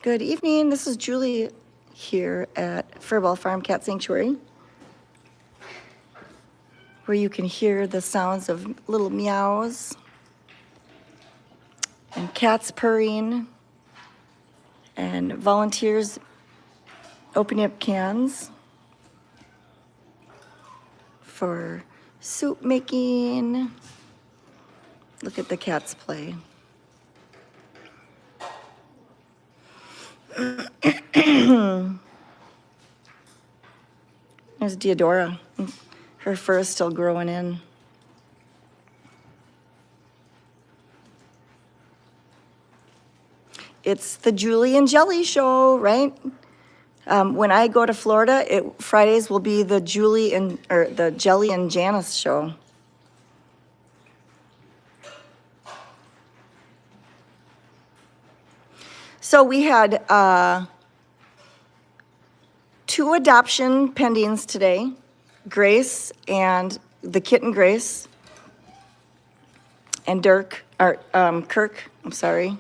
Good evening. This is Julie here at Faribault Farm Cat Sanctuary, where you can hear the sounds of little meows and cats purring and volunteers opening up cans for soup making. Look at the cats play. There's Deodora. Her fur is still growing in. It's the Julie and Jelly show, right? When I go to Florida, Fridays will be the the Jelly and Janice show. So we had 2 adoption pendings today, Grace and the kitten Grace, and Kirk, I'm sorry.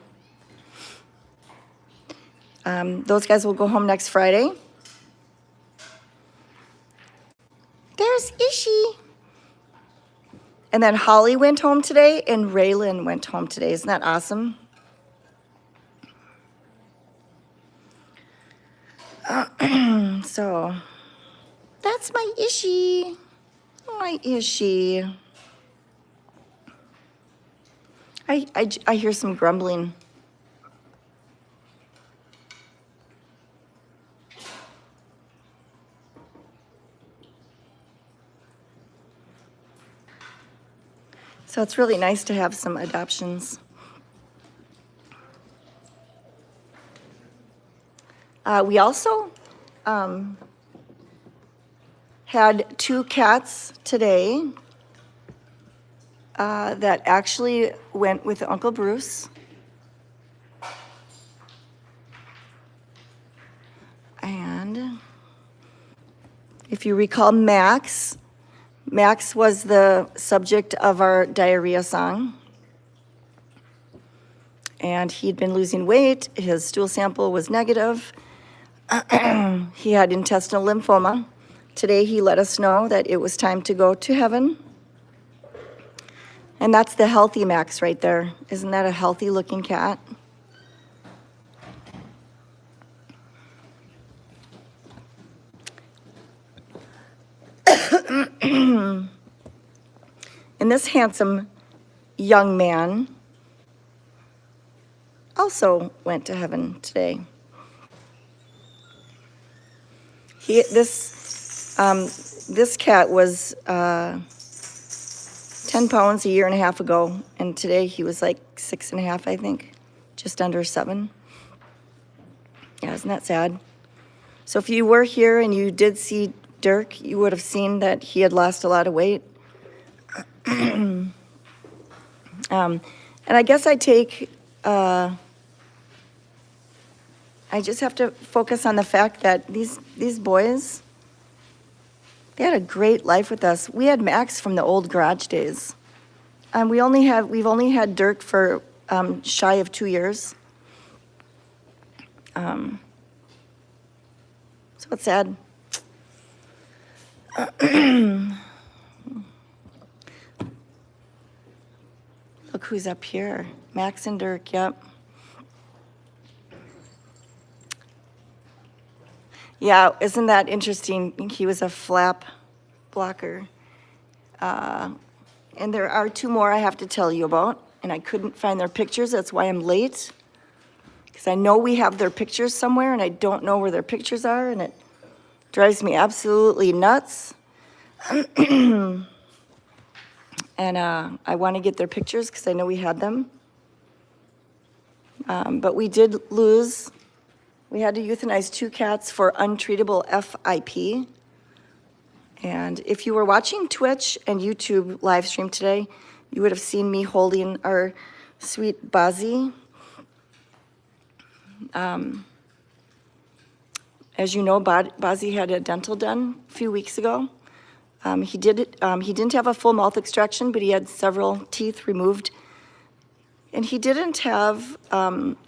Those guys will go home next Friday. There's Ishi. And then Holly went home today, and Raylan went home today. Isn't that awesome? So, that's my Ishi. My Ishi. I hear some grumbling. So it's really nice to have some adoptions. We also had 2 cats today that actually went with Uncle Bruce. And if you recall Max was the subject of our diarrhea song. And he'd been losing weight. His stool sample was negative. He had intestinal lymphoma. Today he let us know that it was time to go to heaven. And that's the healthy Max right there. Isn't that a healthy looking cat? And this handsome young man also went to heaven today. This cat was 10 pounds a year and a half ago, and today he was like 6.5, I think, just under 7. Yeah, isn't that sad? So if you were here and you did see Dirk, you would have seen that he had lost a lot of weight. And I guess I just have to focus on the fact that these boys, they had a great life with us. We had Max from the old garage days. We've only had Dirk for shy of 2 years. So it's sad. Look who's up here. Max and Dirk, yep. Yeah, isn't that interesting? He was a flap blocker. And there are 2 more I have to tell you about, and I couldn't find their pictures. That's why I'm late. Because I know we have their pictures somewhere, and I don't know where their pictures are, and it drives me absolutely nuts. And I want to get their pictures because I know we had them. But we did lose. We had to euthanize 2 cats for untreatable FIP. And if you were watching Twitch and YouTube live stream today, you would have seen me holding our sweet Bazzi. As you know, Bazzi had a dental done a few weeks ago. He didn't have a full mouth extraction, but he had several teeth removed. And he didn't have,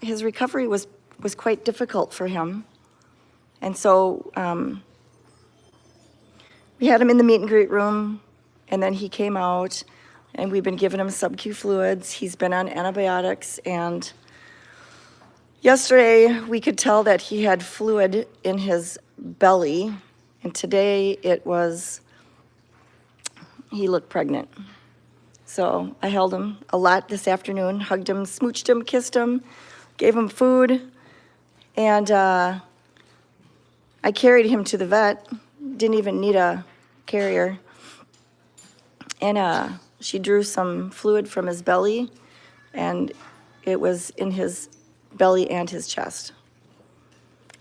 his recovery was was quite difficult for him. And so we had him in the meet and greet room, and then he came out, and we've been giving him sub-Q fluids. He's been on antibiotics, and yesterday we could tell that he had fluid in his belly, and today he looked pregnant. So I held him a lot this afternoon, hugged him, smooched him, kissed him, gave him food, and I carried him to the vet. Didn't even need a carrier. And she drew some fluid from his belly, and it was in his belly and his chest.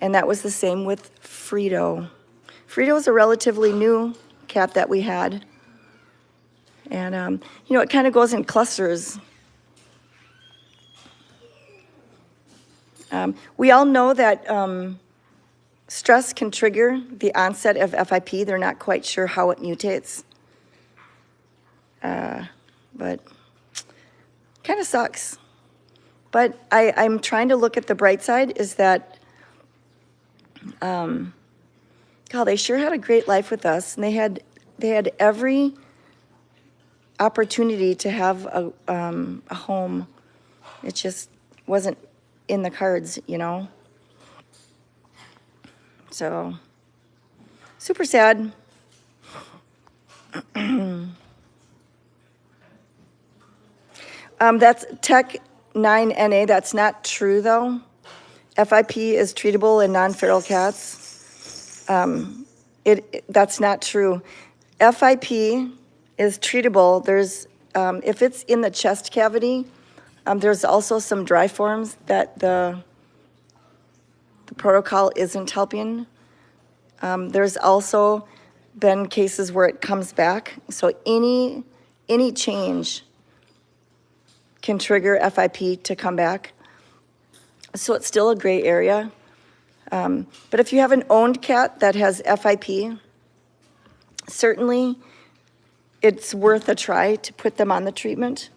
And that was the same with Frito. Frito is a relatively new cat that we had. And, it kind of goes in clusters. We all know that stress can trigger the onset of FIP. They're not quite sure how it mutates. But kind of sucks. But I'm trying to look at the bright side is that, they sure had a great life with us. And they had every opportunity to have a home. It just wasn't in the cards, So, super sad. That's Tech 9NA. That's not true, though. FIP is treatable in non-feral cats. That's not true. FIP is treatable. There's, if it's in the chest cavity, there's also some dry forms that the protocol isn't helping. There's also been cases where it comes back. So any change can trigger FIP to come back. So it's still a gray area. But if you have an owned cat that has FIP, certainly it's worth a try to put them on the treatment.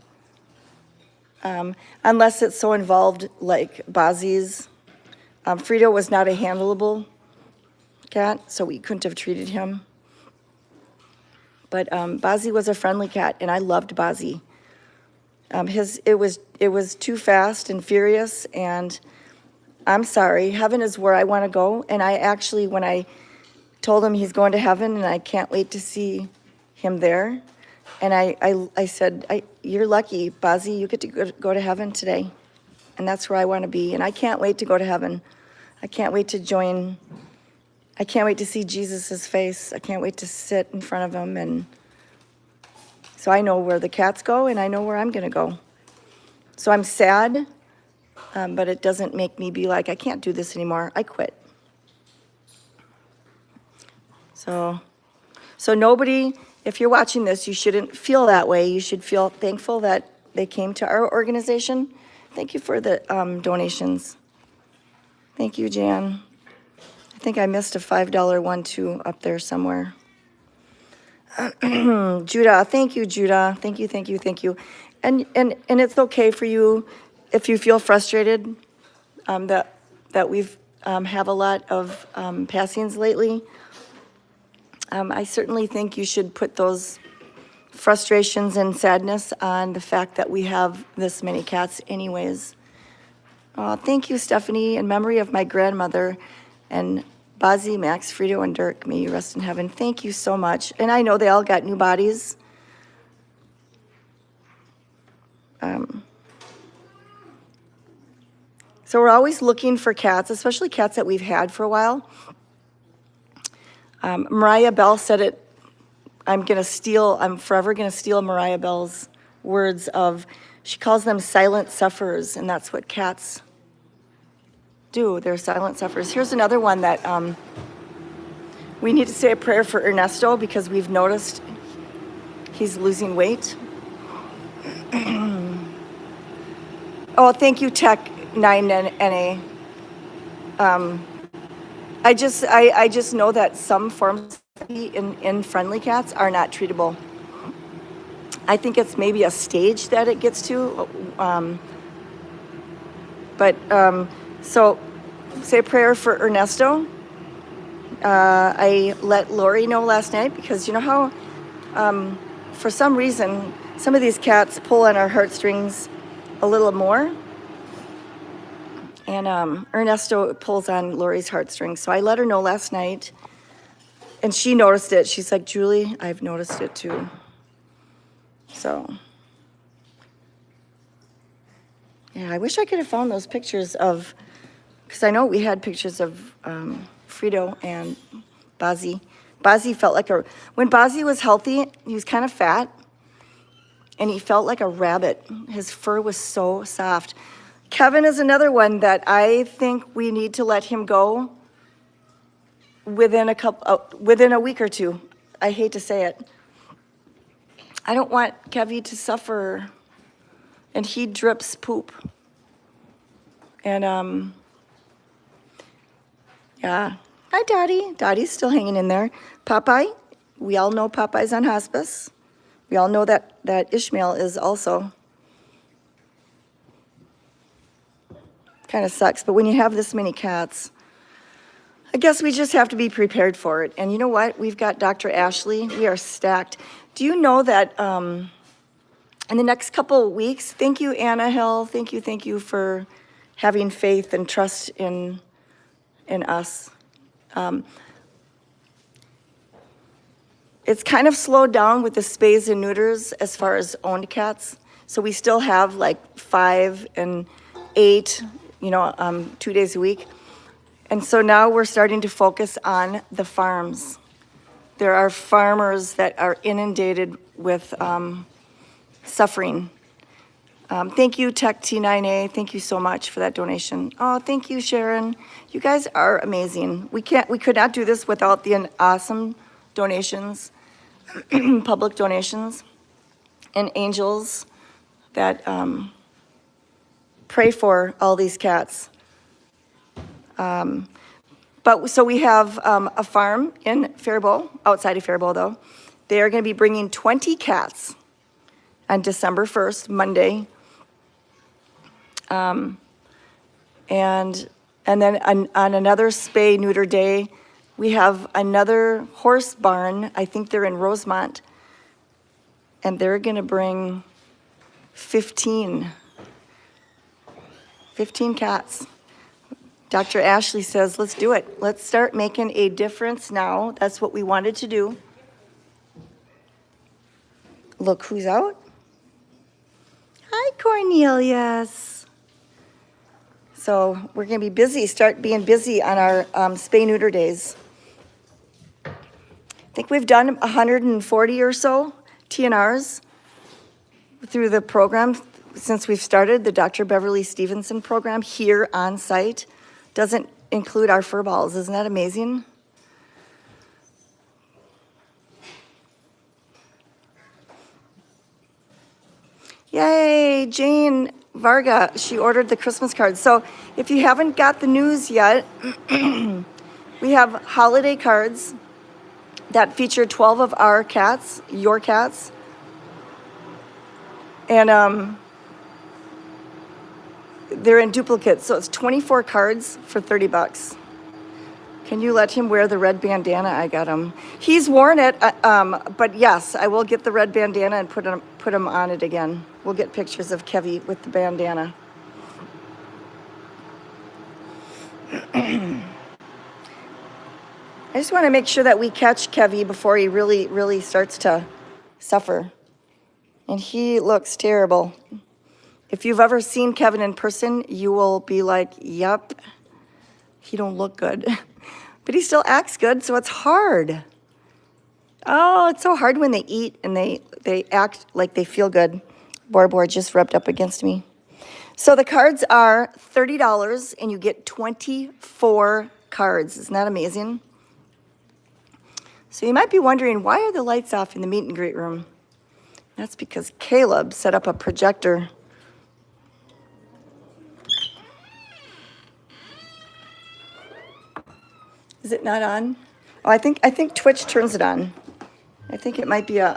Unless it's so involved like Bazi's. Frito was not a handleable cat, so we couldn't have treated him. But Bazi was a friendly cat, and I loved Bazi. It was too fast and furious, and I'm sorry, heaven is where I want to go. And I actually, when I told him he's going to heaven and I can't wait to see him there, and I said, you're lucky, Bazi, you get to go to heaven today. And that's where I want to be. And I can't wait to go to heaven. I can't wait to join. I can't wait to see Jesus' face. I can't wait to sit in front of him. And so I know where the cats go, and I know where I'm going to go. So I'm sad, but it doesn't make me be like, I can't do this anymore. I quit. So nobody, if you're watching this, you shouldn't feel that way. You should feel thankful that they came to our organization. Thank you for the donations. Thank you, Jan. I think I missed a $5 one too up there somewhere. Judah, thank you, Judah. Thank you. And it's okay for you if you feel frustrated that we've have a lot of passings lately. I certainly think you should put those frustrations and sadness on the fact that we have this many cats anyways. Thank you, Stephanie. In memory of my grandmother and Bazi, Max, Frito, and Dirk, may you rest in heaven. Thank you so much. And I know they all got new bodies. So we're always looking for cats, especially cats that we've had for a while. Mariah Bell said it, I'm forever going to steal Mariah Bell's words of, she calls them silent sufferers, and that's what cats do. They're silent sufferers. Here's another one that we need to say a prayer for Ernesto because we've noticed he's losing weight. Oh, thank you, Tech 9NA. I just know that some forms in friendly cats are not treatable. I think it's maybe a stage that it gets to. So say a prayer for Ernesto. I let Lori know last night because you know how, for some reason, some of these cats pull on our heartstrings a little more. And Ernesto pulls on Lori's heartstrings. So I let her know last night. And she noticed it. She's like, Julie, I've noticed it too. So, yeah, I wish I could have found those pictures of, because I know we had pictures of Frito and Bazzi. Bazzi felt like when Bazzi was healthy, he was kind of fat. And he felt like a rabbit. His fur was so soft. Kevin is another one that I think we need to let him go within a week or two. I hate to say it. I don't want Kevy to suffer, and he drips poop. And yeah. Hi, Dottie. Dottie's still hanging in there. Popeye, we all know Popeye's on hospice. We all know that Ishmael is also. Kind of sucks, but when you have this many cats, I guess we just have to be prepared for it. And you know what? We've got Dr. Ashley. We are stacked. Do you know that in the next couple of weeks, thank you, Anna Hill. Thank you for having faith and trust in us. It's kind of slowed down with the spays and neuters as far as owned cats. So we still have like 5 and 8, 2 days a week. And so now we're starting to focus on the farms. There are farmers that are inundated with suffering. Thank you, Tech T9A. Thank you so much for that donation. Oh, thank you, Sharon. You guys are amazing. We could not do this without the awesome donations, public donations, and angels that pray for all these cats. But so we have a farm in Faribault, outside of Faribault though. They are going to be bringing 20 cats on December 1st, Monday. And then on another spay neuter day, we have another horse barn. I think they're in Rosemont. And they're going to bring 15 cats. Dr. Ashley says, let's do it. Let's start making a difference now. That's what we wanted to do. Look who's out. Hi, Cornelius. So we're going to be busy, start being busy on our spay-neuter days. I think we've done 140 or so TNRs through the program since we've started the Dr. Beverly Stevenson program here on site. Doesn't include our fur balls. Isn't that amazing? Yay, Jane Varga, she ordered the Christmas cards. So if you haven't got the news yet, we have holiday cards that feature 12 of our cats, your cats. And they're in duplicate, so it's 24 cards for $30. Can you let him wear the red bandana? I got him. He's worn it, but yes, I will get the red bandana and put him on it again. We'll get pictures of Kevy with the bandana. I just want to make sure that we catch Kevy before he really, really starts to suffer. And he looks terrible. If you've ever seen Kevin in person, you will be like, yep, he don't look good. But he still acts good, so it's hard. Oh, it's so hard when they eat and they act like they feel good. Borbor just rubbed up against me. So the cards are $30 and you get 24 cards. Isn't that amazing? So you might be wondering, why are the lights off in the meet and greet room? That's because Caleb set up a projector. Is it not on? Oh, I think Twitch turns it on. I think it might be a,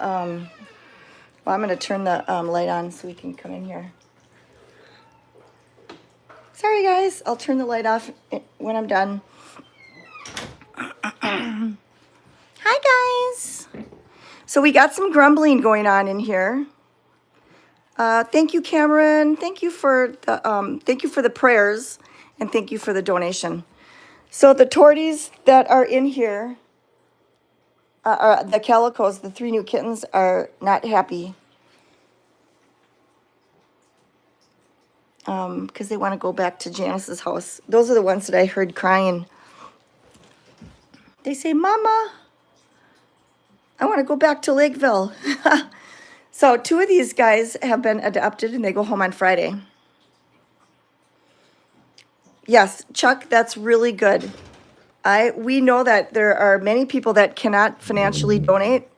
well, I'm going to turn the light on so we can come in here. Sorry, guys. I'll turn the light off when I'm done. Hi, guys. So we got some grumbling going on in here. Thank you, Cameron. Thank you for the prayers, and thank you for the donation. So the torties that are in here, the calicos, the 3 new kittens, are not happy. Because they want to go back to Janice's house. Those are the ones that I heard crying. They say, Mama, I want to go back to Lakeville. So 2 of these guys have been adopted and they go home on Friday. Yes, Chuck, that's really good. We know that there are many people that cannot financially donate.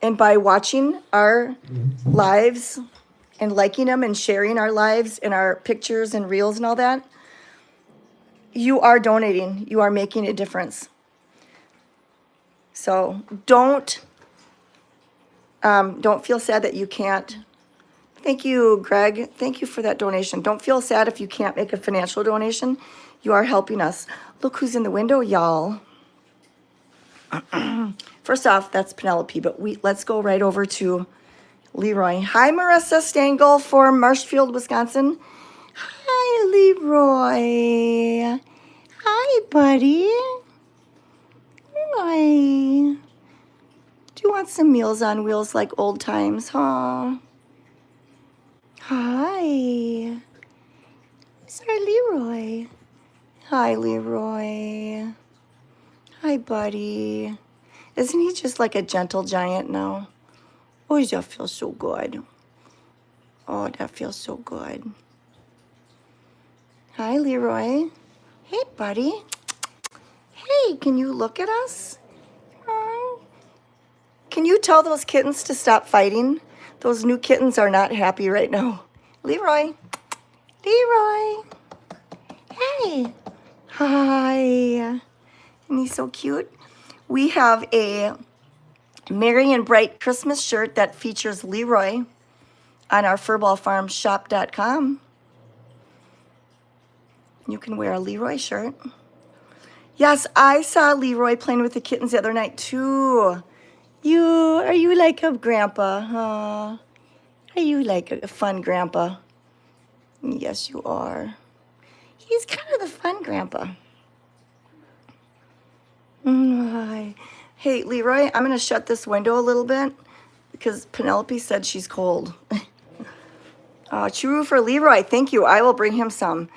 And by watching our lives and liking them and sharing our lives and our pictures and reels and all that, you are donating. You are making a difference. So don't feel sad that you can't. Thank you, Greg. Thank you for that donation. Don't feel sad if you can't make a financial donation. You are helping us. Look who's in the window, y'all. First off, that's Penelope, but let's go right over to Leroy. Hi, Marissa Stengel from Marshfield, Wisconsin. Hi, Leroy. Hi, buddy. Hi. Do you want some Meals on Wheels like old times, huh? Hi. Sorry, Leroy. Hi, Leroy. Hi, buddy. Isn't he just like a gentle giant now? Oh, that feels so good. Oh, that feels so good. Hi, Leroy. Hey, buddy. Hey, can you look at us? Can you tell those kittens to stop fighting? Those new kittens are not happy right now. Leroy. Leroy. Hey. Hi. Isn't he so cute? We have a Merry and Bright Christmas shirt that features Leroy on our furballfarmshop.com. You can wear a Leroy shirt. Yes, I saw Leroy playing with the kittens the other night too. Are you like a grandpa, huh? Are you like a fun grandpa? Yes, you are. He's kind of the fun grandpa. Hi. Hey, Leroy, I'm going to shut this window a little bit because Penelope said she's cold. Churu for Leroy. Thank you. I will bring him some.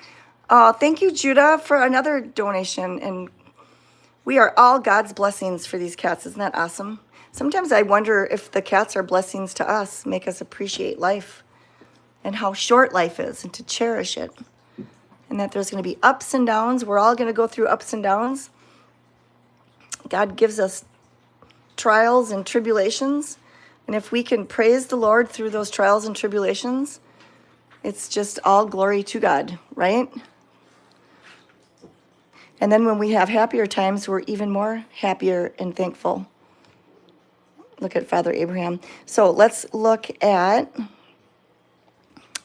Thank you, Judah, for another donation. And we are all God's blessings for these cats. Isn't that awesome? Sometimes I wonder if the cats are blessings to us, make us appreciate life and how short life is and to cherish it. And that there's going to be ups and downs. We're all going to go through ups and downs. God gives us trials and tribulations. And if we can praise the Lord through those trials and tribulations, it's just all glory to God, right? And then when we have happier times, we're even more happier and thankful. Look at Father Abraham. So let's look at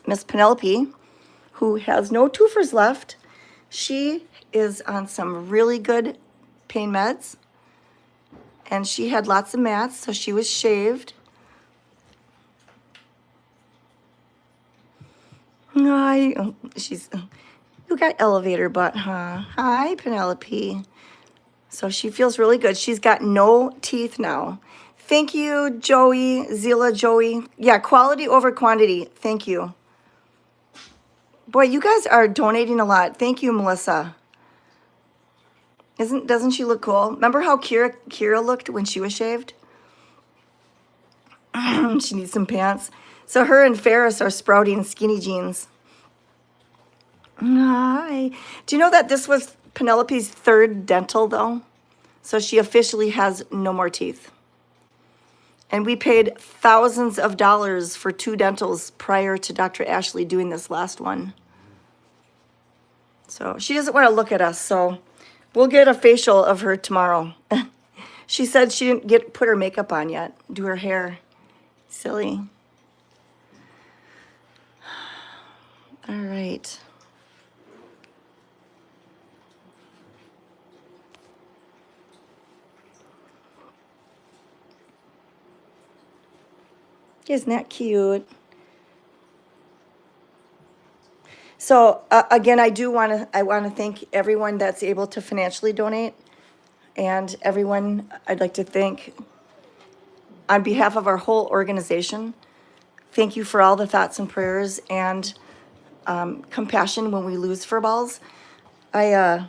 Miss Penelope, who has no twofers left. She is on some really good pain meds. And she had lots of mats, so she was shaved. You got elevator butt, huh? Hi, Penelope. So she feels really good. She's got no teeth now. Thank you, Joey, Zila, Joey. Yeah, quality over quantity. Thank you. Boy, you guys are donating a lot. Thank you, Melissa. Doesn't she look cool? Remember how Kira looked when she was shaved? She needs some pants. So her and Ferris are sprouting skinny jeans. Hi. Do you know that this was Penelope's 3rd dental, though? So she officially has no more teeth. And we paid thousands of dollars for 2 dentals prior to Dr. Ashley doing this last one. So she doesn't want to look at us, so we'll get a facial of her tomorrow. She said she didn't put her makeup on yet, do her hair. Silly. All right. Isn't that cute? So again, I want to thank everyone that's able to financially donate, and everyone I'd like to thank on behalf of our whole organization. Thank you for all the thoughts and prayers and compassion when we lose furballs. I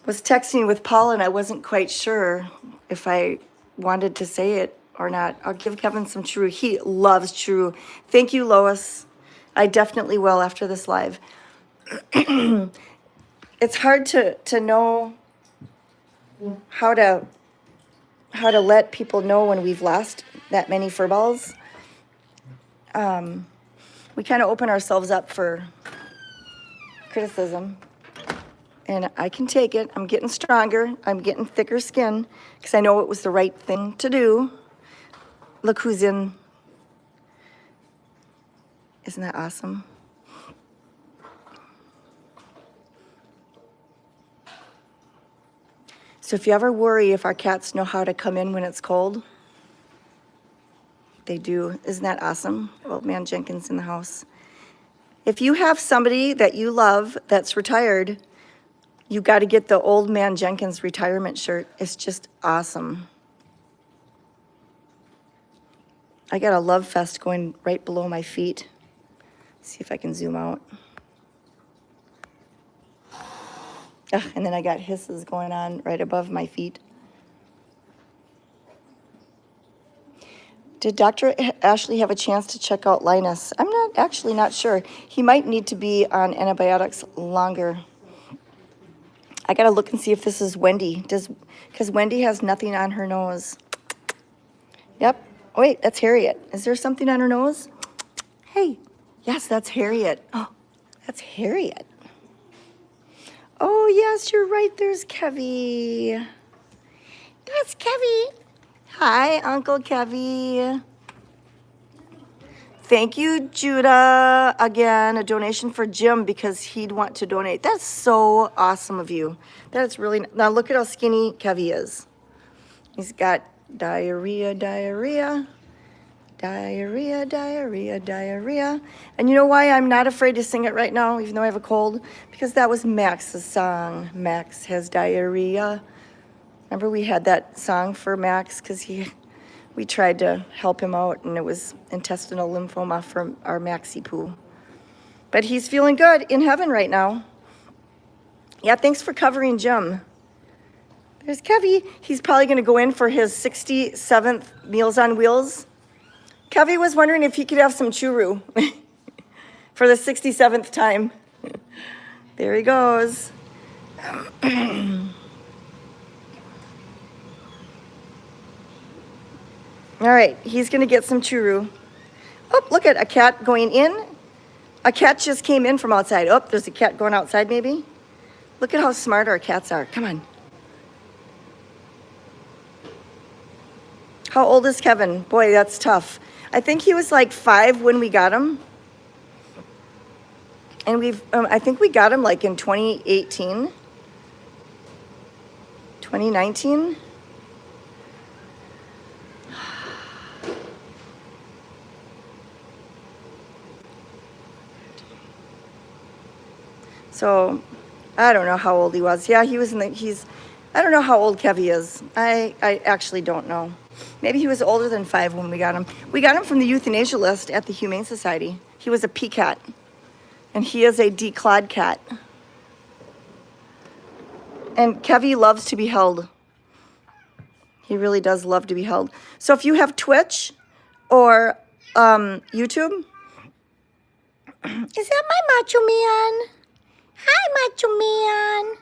was texting with Paul and I wasn't quite sure if I wanted to say it or not. I'll give Kevin some True. He loves True. Thank you, Lois. I definitely will after this live. It's hard to know how to let people know when we've lost that many furballs. We kind of open ourselves up for criticism, and I can take it. I'm getting stronger. I'm getting thicker skin because I know it was the right thing to do. Look who's in. Isn't that awesome? So if you ever worry if our cats know how to come in when it's cold, they do. Isn't that awesome? Old man Jenkins in the house. If you have somebody that you love that's retired, you got to get the Old Man Jenkins retirement shirt. It's just awesome. I got a love fest going right below my feet. See if I can zoom out. Ugh, and then I got hisses going on right above my feet. Did Dr. Ashley have a chance to check out Linus? I'm not sure. He might need to be on antibiotics longer. I gotta look and see if this is Wendy. Because Wendy has nothing on her nose. Yep. Oh, wait, that's Harriet. Is there something on her nose? Hey, yes, that's Harriet. Oh, that's Harriet. Oh, yes, you're right. There's Kevy. That's Kevy. Hi, Uncle Kevy. Thank you, Judah. Again, a donation for Jim because he'd want to donate. That's so awesome of you. That's really, now look at how skinny Kevy is. He's got diarrhea. And you know why I'm not afraid to sing it right now, even though I have a cold? Because that was Max's song. Max has diarrhea. Remember we had that song for Max because we tried to help him out, and it was intestinal lymphoma from our Maxie Poo. But he's feeling good in heaven right now. Yeah, thanks for covering Jim. There's Kevy. He's probably going to go in for his 67th Meals on Wheels. Kevy was wondering if he could have some churu for the 67th time. There he goes. All right, he's going to get some churu. Oh, look at a cat going in. A cat just came in from outside. Oh, there's a cat going outside maybe. Look at how smart our cats are. Come on. How old is Kevin? Boy, that's tough. I think he was like 5 when we got him. And I think we got him like in 2018, 2019. So I don't know how old he was. Yeah, he was I don't know how old Kevy is. I actually don't know. Maybe he was older than 5 when we got him. We got him from the euthanasia list at the Humane Society. He was a PCAT, and he is a declawed cat. And Kevy loves to be held. He really does love to be held. So if you have Twitch or YouTube, is that my Macho Man? Hi, Macho Man.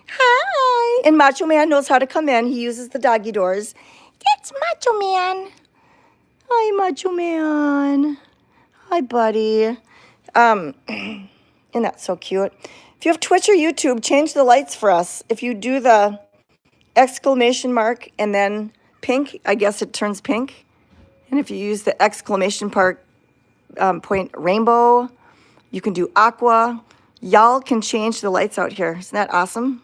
Hi. And Macho Man knows how to come in. He uses the doggy doors. That's Macho Man. Hi, Macho Man. Hi, buddy. Isn't that so cute? If you have Twitch or YouTube, change the lights for us. If you do the exclamation mark and then pink, I guess it turns pink. And if you use the exclamation point rainbow, you can do aqua. Y'all can change the lights out here. Isn't that awesome?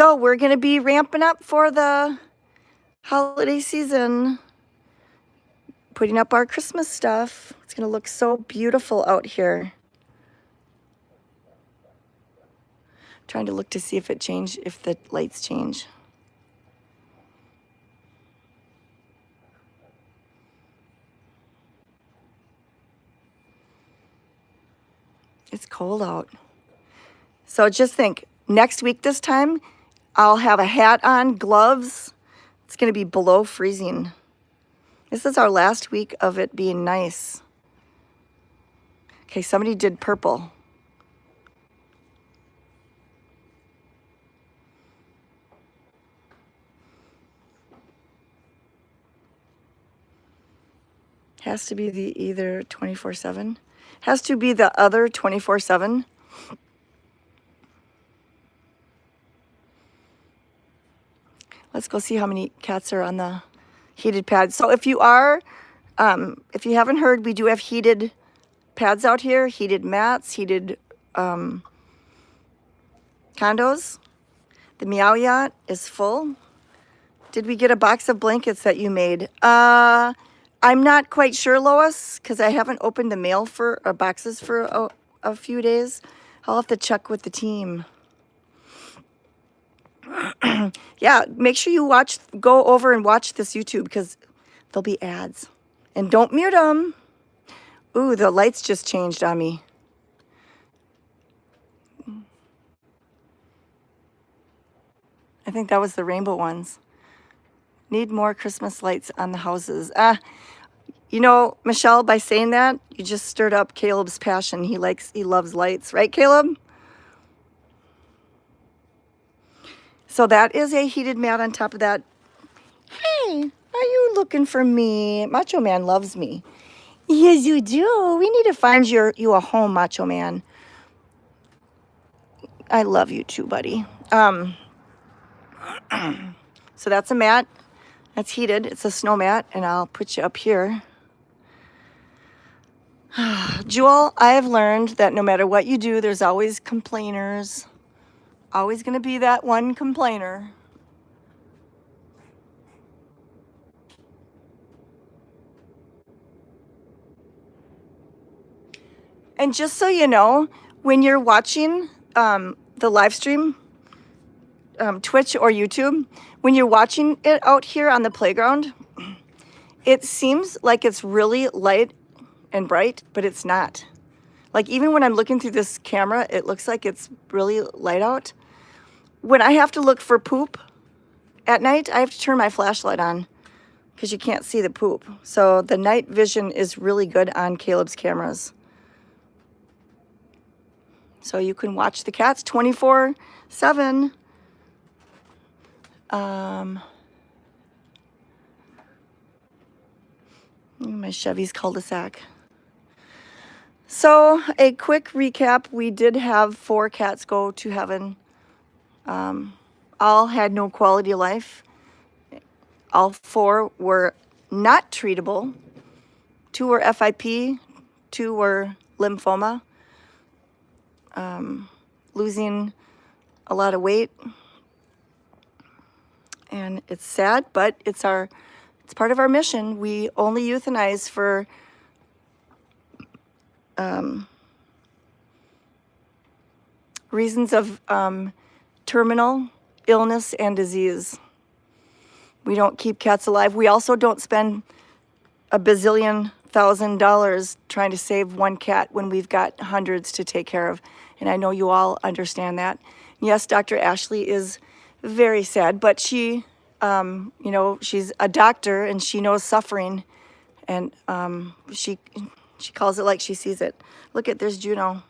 So we're going to be ramping up for the holiday season, putting up our Christmas stuff. It's going to look so beautiful out here. Trying to look to see if it changed, if the lights change. It's cold out. So just think, next week this time, I'll have a hat on, gloves. It's going to be below freezing. This is our last week of it being nice. Okay, somebody did purple. Has to be the either 24/7. Has to be the other 24/7. Let's go see how many cats are on the heated pads. So if you haven't heard, we do have heated pads out here, heated mats, heated condos. The Meow Yacht is full. Did we get a box of blankets that you made? I'm not quite sure, Lois, because I haven't opened the mail for boxes for a few days. I'll have to check with the team. Yeah, make sure you go over and watch this YouTube because there'll be ads. And don't mute them. Ooh, the lights just changed on me. I think that was the rainbow ones. Need more Christmas lights on the houses. You know, Michelle, by saying that, you just stirred up Caleb's passion. He loves lights, right, Caleb? So that is a heated mat on top of that. Hey, are you looking for me? Macho Man loves me. Yes, you do. We need to find you a home, Macho Man. I love you too, buddy. So that's a mat. That's heated. It's a snow mat, and I'll put you up here. Jewel, I have learned that no matter what you do, there's always complainers. Always going to be that one complainer. And just so you know, when you're watching the live stream, Twitch or YouTube, when you're watching it out here on the playground, it seems like it's really light and bright, but it's not. Like even when I'm looking through this camera, it looks like it's really light out. When I have to look for poop at night, I have to turn my flashlight on because you can't see the poop. So the night vision is really good on Caleb's cameras. So you can watch the cats 24/7. My Chevy's cul-de-sac. So a quick recap, we did have 4 cats go to heaven. All had no quality of life. All 4 were not treatable. 2 were FIP, 2 were lymphoma. Losing a lot of weight. And it's sad, but it's part of our mission. We only euthanize for reasons of terminal illness and disease. We don't keep cats alive. We also don't spend a bazillion $1,000 trying to save one cat when we've got hundreds to take care of. And I know you all understand that. Yes, Dr. Ashley is very sad, but she, she's a doctor and she knows suffering, and she calls it like she sees it. Look there's Juno.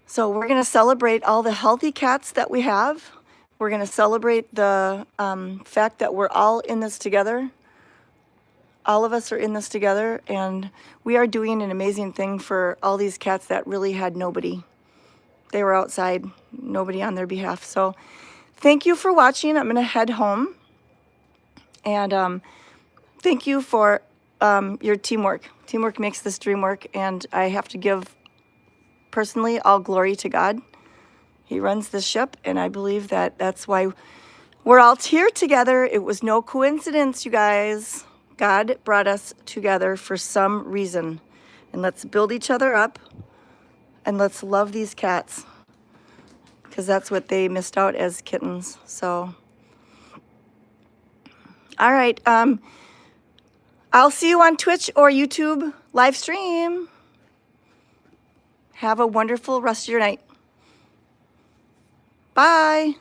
So we're going to celebrate all the healthy cats that we have. We're going to celebrate the fact that we're all in this together. All of us are in this together, and we are doing an amazing thing for all these cats that really had nobody. They were outside, nobody on their behalf. So thank you for watching. I'm going to head home. And thank you for your teamwork. Teamwork makes this dream work, and I have to give personally all glory to God He runs the ship, and I believe that that's why we're all here together. It was no coincidence, you guys. God brought us together for some reason. And let's build each other up, and let's love these cats, because that's what they missed out as kittens. So, all right. I'll see you on Twitch or YouTube live stream. Have a wonderful rest of your night. Bye.